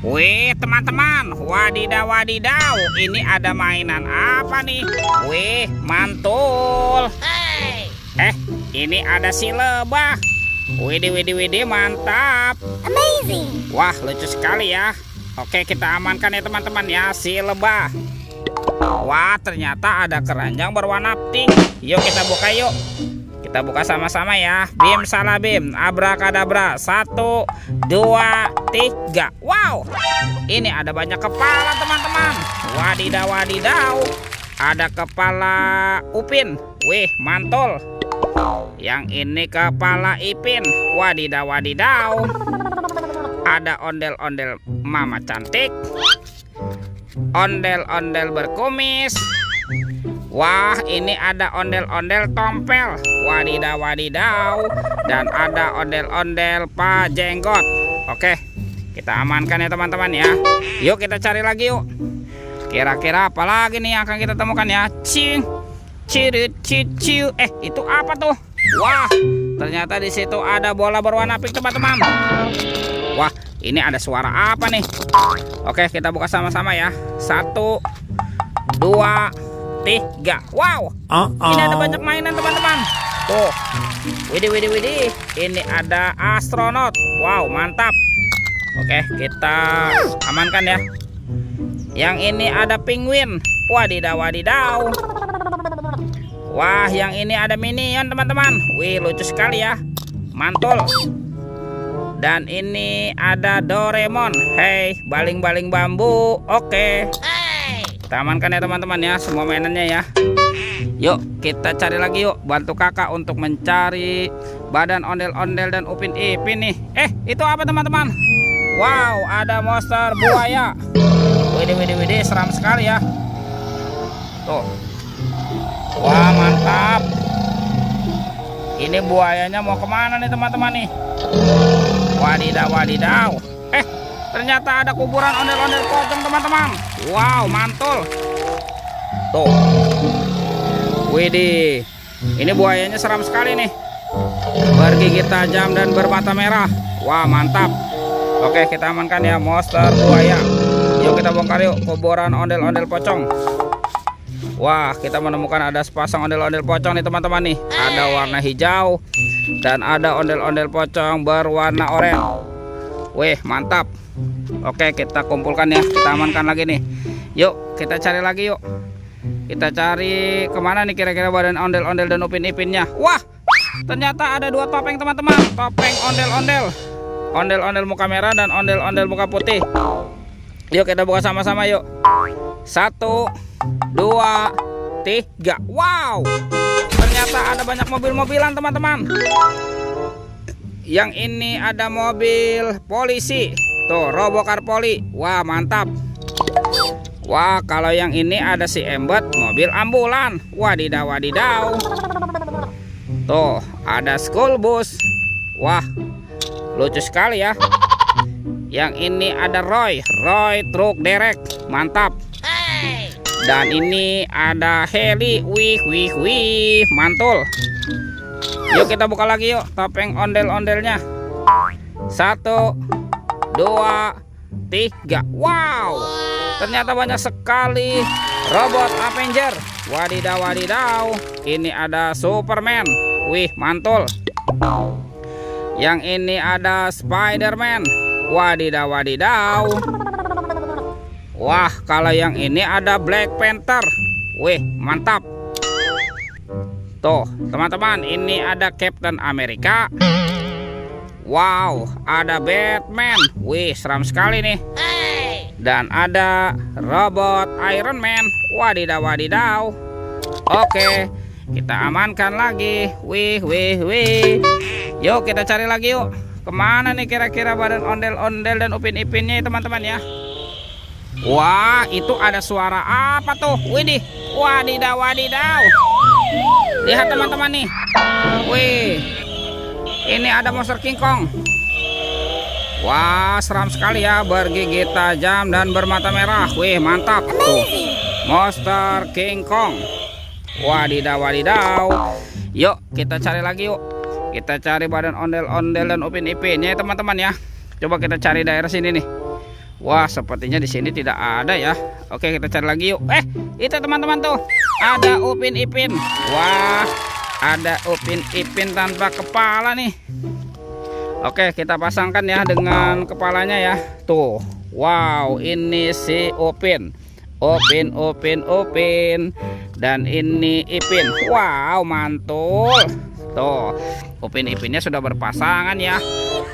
Wih teman-teman, wadidaw wadidaw, ini ada mainan apa nih? Wih mantul. Ini ada si lebah. Widih widih widih, mantap. Amazing. Wah lucu sekali ya. Oke, kita amankan ya teman-teman ya si lebah. Wah ternyata ada keranjang berwarna pink. Yuk kita buka yuk. Kita buka sama-sama ya. Bim salah bim, abrakadabra. 1, 2, 3. Wow, ini ada banyak kepala teman-teman. Wadidaw wadidaw, ada kepala Upin. Wih mantul. Yang ini kepala Ipin. Wadidaw wadidaw, ada ondel-ondel mama cantik, ondel-ondel berkumis. Wah ini ada ondel-ondel tompel. Wadidaw wadidaw, dan ada ondel-ondel Pak Jenggot. Oke, kita amankan ya teman-teman ya. Yuk kita cari lagi yuk. Kira-kira apa lagi nih yang akan kita temukan ya? Cing, cirit, ciciu. Itu apa tuh? Wah, ternyata di situ ada bola berwarna pink teman-teman. Wah, ini ada suara apa nih? Oke, kita buka sama-sama ya. 1, 2, 3. Wow, ini ada banyak mainan teman-teman. Tuh, widih widih widih, ini ada astronot. Wow, mantap. Oke, kita amankan ya. Yang ini ada penguin. Wadidaw wadidaw. Wah, yang ini ada minion teman-teman. Wih, lucu sekali ya. Mantul. Dan ini ada Doraemon. Hei, baling-baling bambu. Oke. Kita amankan ya teman-teman ya, semua mainannya ya. Yuk, kita cari lagi yuk. Bantu kakak untuk mencari badan ondel-ondel dan Upin Ipin nih. Itu apa teman-teman? Wow, ada monster buaya. Widih widih widih, seram sekali ya. Tuh. Wah, mantap. Ini buayanya mau kemana nih teman-teman nih? Wadidaw wadidaw. Ternyata ada kuburan ondel-ondel pocong teman-teman. Wow, mantul. Tuh. Widih, ini buayanya seram sekali nih. Bergigi tajam dan bermata merah. Wah, mantap. Oke, kita amankan ya monster buaya. Yuk kita bongkar yuk kuburan ondel-ondel pocong. Wah, kita menemukan ada sepasang ondel-ondel pocong nih teman-teman nih. Ada warna hijau dan ada ondel-ondel pocong berwarna oranye. Wih, mantap. Oke, kita kumpulkan ya. Kita amankan lagi nih. Yuk, kita cari lagi yuk. Kita cari kemana nih kira-kira badan ondel-ondel dan Upin Ipinnya. Wah, ternyata ada 2 topeng teman-teman. Topeng ondel-ondel. Ondel-ondel muka merah dan ondel-ondel muka putih. Yuk kita buka sama-sama yuk. 1, 2, 3. Wow, ternyata ada banyak mobil-mobilan teman-teman. Yang ini ada mobil polisi. Tuh, Robocar Poli. Wah, mantap. Wah, kalau yang ini ada si Embet, mobil ambulan. Wadidaw wadidaw. Tuh, ada school bus. Wah, lucu sekali ya. Yang ini ada Roy truk derek. Mantap. Dan ini ada heli. Wih wih wih, mantul. Yuk kita buka lagi yuk topeng ondel-ondelnya. 1, 2, 3. Wow, ternyata banyak sekali robot Avenger. Wadidaw wadidaw, ini ada Superman. Wih, mantul. Yang ini ada Spiderman. Wadidaw wadidaw. Wah, kalau yang ini ada Black Panther. Wih, mantap. Tuh teman-teman, ini ada Captain America. Wow, ada Batman. Wih, seram sekali nih. Dan ada robot Iron Man. Wadidaw wadidaw. Oke, kita amankan lagi. Wih wih wih. Yuk kita cari lagi yuk. Kemana nih kira-kira badan ondel-ondel dan Upin Ipinnya teman-teman ya. Wah, itu ada suara apa tuh? Widih, wadidaw wadidaw. Lihat teman-teman nih. Wih, ini ada monster King Kong. Wah, seram sekali ya, bergigi tajam dan bermata merah. Wih, mantap. Tuh, monster King Kong. Wadidaw wadidaw. Yuk kita cari lagi yuk. Kita cari badan ondel-ondel dan Upin Ipinnya teman-teman ya. Coba kita cari daerah sini nih. Wah, sepertinya di sini tidak ada ya. Oke, kita cari lagi yuk. Itu teman-teman tuh. Ada Upin Ipin. Wah, ada Upin Ipin tanpa kepala nih. Oke, kita pasangkan ya dengan kepalanya ya. Tuh. Wow, ini si Upin. Upin. Dan ini Ipin. Wow, mantul. Tuh, Upin Ipinnya sudah berpasangan ya.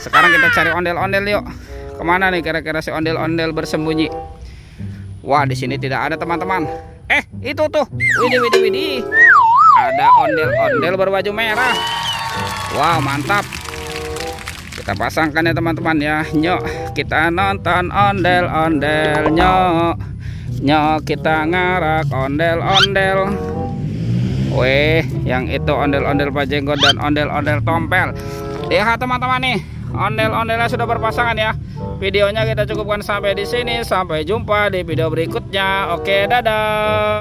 Sekarang kita cari ondel-ondel yuk. Kemana nih kira-kira si ondel-ondel bersembunyi? Wah, di sini tidak ada teman-teman. Itu tuh. Widih. Ada ondel-ondel berbaju merah. Wow, mantap. Kita pasangkan ya teman-teman ya. Nyok, kita nonton ondel-ondel. Nyok, kita ngarak ondel-ondel. Weh, yang itu ondel-ondel pajenggot dan ondel-ondel tompel. Lihat teman-teman nih, ondel-ondelnya sudah berpasangan ya. Videonya kita cukupkan sampai di sini. Sampai jumpa di video berikutnya. Oke, dadah.